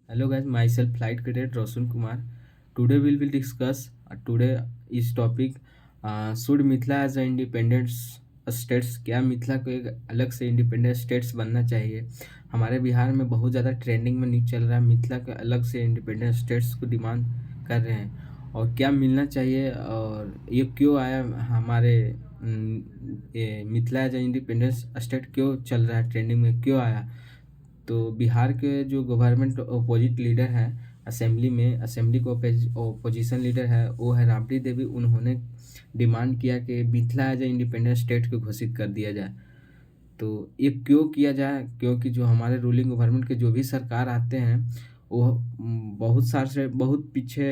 Hello guys, myself flight cadet Roshan Kumar. Today we will discuss today is topic should Mithila as a independent states, क्या मिथिला को एक अलग से independent states बनना चाहिए। हमारे बिहार में बहुत ज़्यादा ट्रेंडिंग में न्यूज़ चल रहा है, मिथिला के अलग से इंडिपेंडेंट स्टेट्स को डिमांड कर रहे हैं और क्या मिलना चाहिए और ये क्यों आया हमारे ये Mithila as a independence state क्यों चल रहा है, ट्रेंडिंग में क्यों आया। तो बिहार के जो गवर्नमेंट अपोजिट लीडर हैं असेंबली को ओपोजिशन लीडर है वो है राबड़ी देवी। उन्होंने डिमांड किया कि Mithila as a independent state को घोषित कर दिया जाए। तो ये क्यों किया जाए, क्योंकि जो हमारे रूलिंग गवर्नमेंट के जो भी सरकार आते हैं वो बहुत साल से बहुत पीछे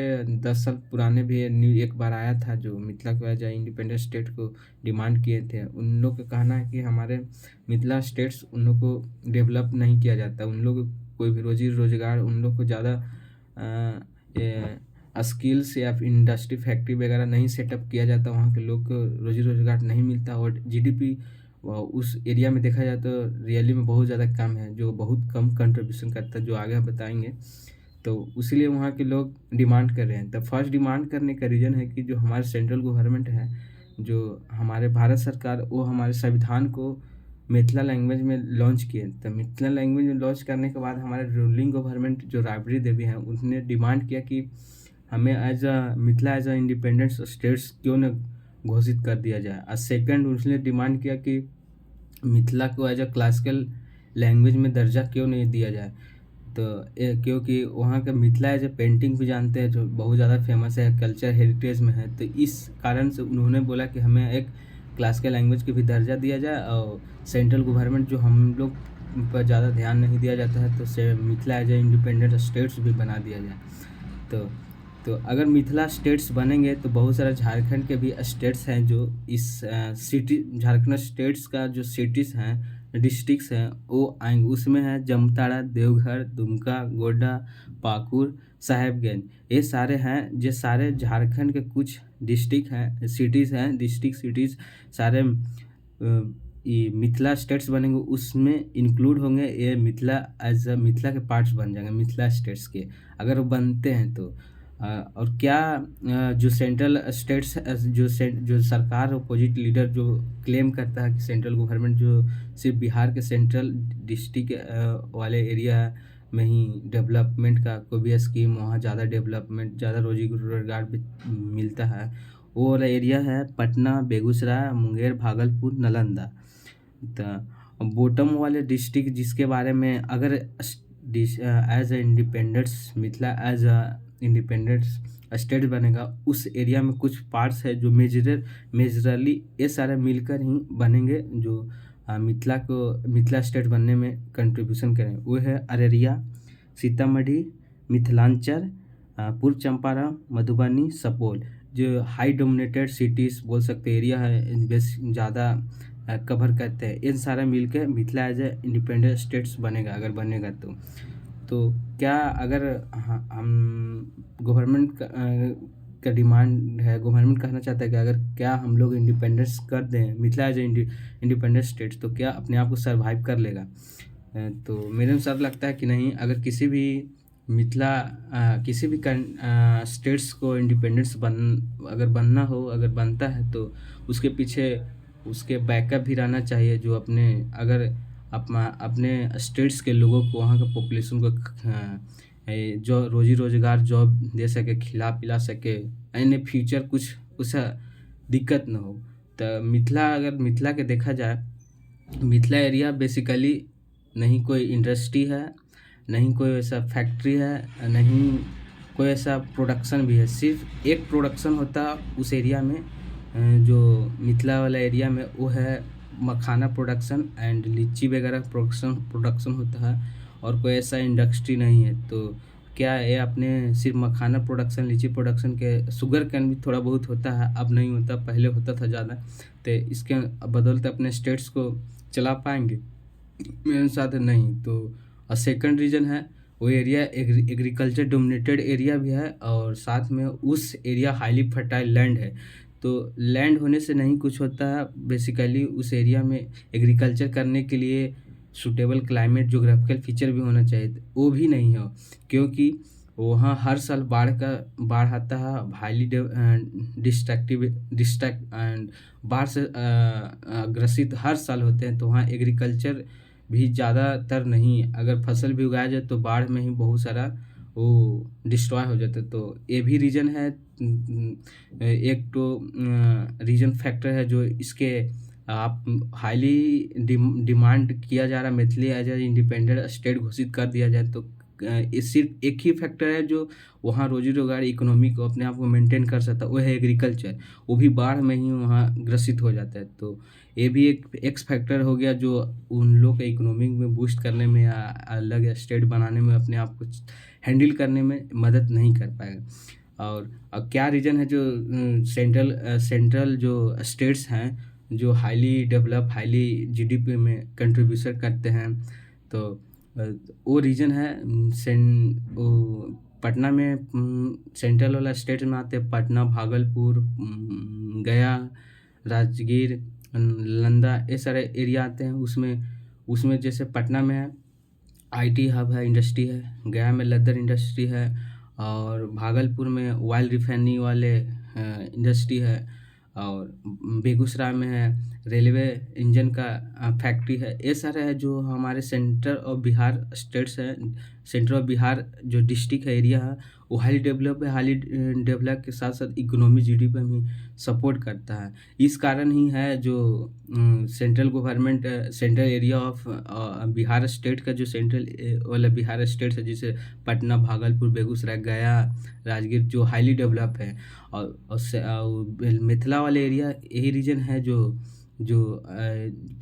10 साल पुराने भी एक बार आया था जो मिथिला को एज ए इंडिपेंडेंट स्टेट को डिमांड किए थे। उन लोग का कहना है कि हमारे मिथिला स्टेट्स उन लोग को डेवलप नहीं किया जाता, उन लोग कोई भी रोजी रोजगार उन लोग को ज़्यादा स्किल्स या फिर इंडस्ट्री फैक्ट्री वगैरह नहीं सेटअप किया जाता, वहाँ के लोग को रोजी रोजगार नहीं मिलता और जीडीपी उस एरिया में देखा जाए तो रियली में बहुत ज़्यादा कम है, जो बहुत कम कंट्रीब्यूशन करता है, जो आगे हम बताएंगे। तो उसीलिए वहाँ के लोग डिमांड कर रहे हैं। तो फर्स्ट डिमांड करने का रीज़न है कि जो हमारे सेंट्रल गवर्नमेंट है, जो हमारे भारत सरकार, वो हमारे संविधान को मिथिला लैंग्वेज में लॉन्च किए। तो मिथिला लैंग्वेज में लॉन्च करने के बाद हमारे रूलिंग गवर्नमेंट जो राबड़ी देवी हैं उन्होंने डिमांड किया कि हमें as a Mithila as a independent states क्यों न घोषित कर दिया जाए। और सेकंड उसने डिमांड किया कि मिथिला को एज अ क्लासिकल लैंग्वेज में दर्जा क्यों नहीं दिया जाए। तो क्योंकि वहाँ का मिथिला एज ए पेंटिंग भी जानते हैं जो बहुत ज़्यादा फेमस है, कल्चर हेरिटेज में है। तो इस कारण से उन्होंने बोला कि हमें एक क्लासिकल लैंग्वेज की भी दर्जा दिया जाए और सेंट्रल गवर्नमेंट जो हम लोग पर ज़्यादा ध्यान नहीं दिया जाता है तो से Mithila as a independent states भी बना दिया जाए। तो तो अगर मिथिला स्टेट्स बनेंगे तो बहुत सारा झारखंड के भी स्टेट्स हैं जो इस सिटी झारखंड स्टेट्स का जो सिटीज़ हैं डिस्ट्रिक्ट्स हैं वो आएंगे। उसमें है जामताड़ा, देवघर, दुमका, गोड्डा, पाकुड़, साहेबगंज। ये सारे हैं, जो सारे झारखंड के कुछ डिस्ट्रिक्ट हैं, सिटीज़ हैं, डिस्ट्रिक्ट सिटीज़ सारे ये मिथिला स्टेट्स बनेंगे, उसमें इंक्लूड होंगे। ये मिथिला एज अ मिथिला के पार्ट्स बन जाएंगे मिथिला स्टेट्स के, अगर वो बनते हैं तो। और क्या जो सेंट्रल स्टेट्स जो सरकार अपोजिट लीडर जो क्लेम करता है कि सेंट्रल गवर्नमेंट जो सिर्फ बिहार के सेंट्रल डिस्ट्रिक्ट वाले एरिया में ही डेवलपमेंट का कोई भी स्कीम, वहाँ ज़्यादा डेवलपमेंट, ज़्यादा रोजी रोजगार भी मिलता है, वो वाला एरिया है पटना, बेगूसराय, मुंगेर, भागलपुर, नालंदा। तो बॉटम वाले डिस्ट्रिक्ट जिसके बारे में अगर as a independence Mithila as a independent state बनेगा, उस एरिया में कुछ पार्ट्स है जो मेजरली ये सारे मिलकर ही बनेंगे जो मिथिला स्टेट बनने में कंट्रीब्यूशन करें। वो है अररिया, सीतामढ़ी, मिथिलांचल, पूर्व चंपारण, मधुबनी, सुपौल। जो हाई डोमिनेटेड सिटीज़ बोल सकते एरिया है, बेस ज़्यादा कवर करते हैं, इन सारा मिलकर Mithila as a independent states बनेगा अगर बनेगा तो क्या अगर हम गवर्नमेंट का डिमांड है, गवर्नमेंट कहना चाहता है कि अगर क्या हम लोग इंडिपेंडेंस कर दें Mithila as a independent states तो क्या अपने आप को सर्वाइव कर लेगा। तो मेरे अनुसार लगता है कि नहीं। अगर किसी भी किसी भी स्टेट्स को इंडिपेंडेंस अगर बनना हो, अगर बनता है तो उसके पीछे उसके बैकअप भी रहना चाहिए, जो अगर अपने स्टेट्स के लोगों को, वहाँ के पॉपुलेशन को जो रोजी रोजगार जॉब दे सके, खिला पिला सके, यानी फ्यूचर कुछ उसे दिक्कत ना हो। तो अगर मिथिला के देखा जाए, मिथिला एरिया बेसिकली नहीं कोई इंडस्ट्री है, नहीं कोई ऐसा फैक्ट्री है, नहीं कोई ऐसा प्रोडक्शन भी है। सिर्फ एक प्रोडक्शन होता उस एरिया में, जो मिथिला वाला एरिया में, वो है मखाना प्रोडक्शन एंड लीची वगैरह प्रोडक्शन होता है और कोई ऐसा इंडस्ट्री नहीं है। तो क्या ये अपने सिर्फ मखाना प्रोडक्शन, लीची प्रोडक्शन के, शुगर कैन भी थोड़ा बहुत होता है, अब नहीं होता, पहले होता था ज़्यादा। तो इसके बदौलत अपने स्टेट्स को चला पाएंगे? मेरे साथ नहीं। तो और सेकंड रीज़न है वो एरिया एग्रीकल्चर डोमिनेटेड एरिया भी है और साथ में उस एरिया हाईली फर्टाइल लैंड है। तो लैंड होने से नहीं कुछ होता है, बेसिकली उस एरिया में एग्रीकल्चर करने के लिए सूटेबल क्लाइमेट ज्योग्राफिकल फीचर भी होना चाहिए, वो भी नहीं है। क्योंकि वहाँ हर साल बाढ़ आता है, हाईली डिस्ट्रैक्ट एंड बाढ़ से ग्रसित हर साल होते हैं। तो वहाँ एग्रीकल्चर भी ज़्यादातर नहीं, अगर फसल भी उगाया जाए तो बाढ़ में ही बहुत सारा वो डिस्ट्रॉय हो जाता है। तो ये भी रीज़न है। एक तो रीजन फैक्टर है जो इसके आप हाईली डिमांड किया जा रहा है Maithili as a independent state घोषित कर दिया जाए तो ये सिर्फ एक ही फैक्टर है जो वहाँ रोजी रोजगार इकोनॉमी को अपने आप को मेंटेन कर सकता है, वो है एग्रीकल्चर। वो भी बाढ़ में ही वहाँ ग्रसित हो जाता है। तो ये भी एक एक्स फैक्टर हो गया जो उन लोग के इकोनॉमी में बूस्ट करने में या अलग स्टेट बनाने में अपने आप को हैंडल करने में मदद नहीं कर पाएगा। और क्या रीज़न है जो सेंट्रल जो स्टेट्स हैं जो हाईली डेवलप हाईली जीडीपी में कंट्रीब्यूशन करते हैं, तो वो रीजन है पटना में सेंट्रल वाला स्टेट में आते हैं। पटना, भागलपुर, गया, राजगीर, नालंदा, ये सारे एरिया आते हैं। उसमें जैसे पटना में है आईटी हब है, इंडस्ट्री है। गया में लेदर इंडस्ट्री है और भागलपुर में ऑयल रिफाइनरी वाले इंडस्ट्री है और बेगूसराय में है रेलवे इंजन का फैक्ट्री है। ये सारे है जो हमारे सेंटर ऑफ बिहार स्टेट्स है। सेंटर ऑफ बिहार जो डिस्ट्रिक्ट है, एरिया है, वो हाईली डेवलप है। हाईली डेवलप के साथ साथ इकोनॉमी जीडीपी में भी सपोर्ट करता है। इस कारण ही है जो central government central area of Bihar state का जो सेंट्रल वाला बिहार स्टेट है, जैसे पटना, भागलपुर, बेगूसराय, गया, राजगीर जो हाईली डेवलप है। और मिथिला वाले एरिया यही रीजन है जो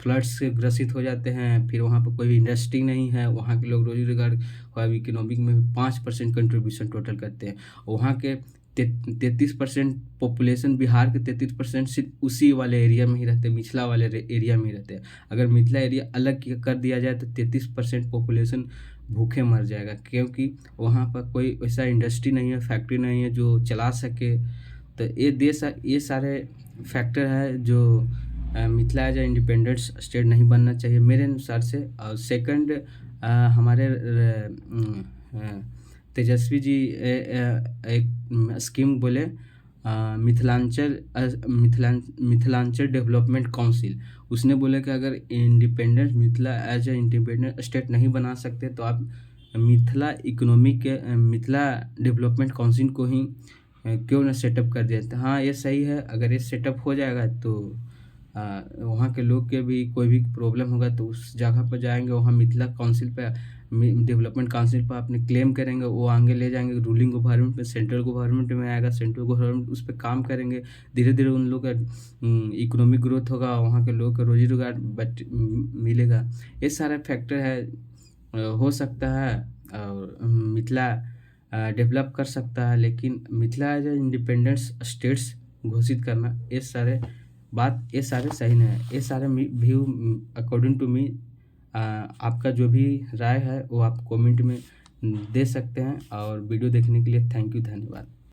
फ्लड्स से ग्रसित हो जाते हैं। फिर वहाँ पर कोई इंडस्ट्री नहीं है, वहाँ के लोग रोजी रोजगार और इकोनॉमिक में 5% कंट्रीब्यूशन टोटल करते हैं। वहाँ के 33% पॉपुलेशन, बिहार के 33% सिर्फ उसी वाले एरिया में ही रहते हैं, मिथिला वाले एरिया में ही रहते हैं। अगर मिथिला एरिया अलग कर दिया जाए तो 33% पॉपुलेशन भूखे मर जाएगा, क्योंकि वहाँ पर कोई ऐसा इंडस्ट्री नहीं है, फैक्ट्री नहीं है जो चला सके। तो ये सारे फैक्टर है जो Mithila as a independent state नहीं बनना चाहिए मेरे अनुसार से। और सेकंड हमारे तेजस्वी जी एक स्कीम बोले मिथिलांचल डेवलपमेंट काउंसिल। उसने बोले कि अगर independent Mithila as a independent state नहीं बना सकते तो आप मिथिला डेवलपमेंट काउंसिल को ही क्यों ना सेटअप कर दिया। तो हाँ, ये सही है। अगर ये सेटअप हो जाएगा तो वहाँ के लोग के भी कोई भी प्रॉब्लम होगा तो उस जगह पर जाएंगे, वहाँ मिथिला काउंसिल पे डेवलपमेंट काउंसिल पर अपने क्लेम करेंगे, वो आगे ले जाएंगे रूलिंग गवर्नमेंट में, सेंट्रल गवर्नमेंट में आएगा। सेंट्रल गवर्नमेंट उस पर काम करेंगे, धीरे धीरे उन लोग का इकोनॉमिक ग्रोथ होगा, वहाँ के लोग का रोजी रोजगार मिलेगा। ये सारे फैक्टर है हो सकता है और मिथिला डेवलप कर सकता है। लेकिन Mithila as a independent states घोषित करना, ये सारे सही नहीं है। ये सारे व्यू अकॉर्डिंग टू मी आपका जो भी राय है वो आप कमेंट में दे सकते हैं। और वीडियो देखने के लिए थैंक यू, धन्यवाद।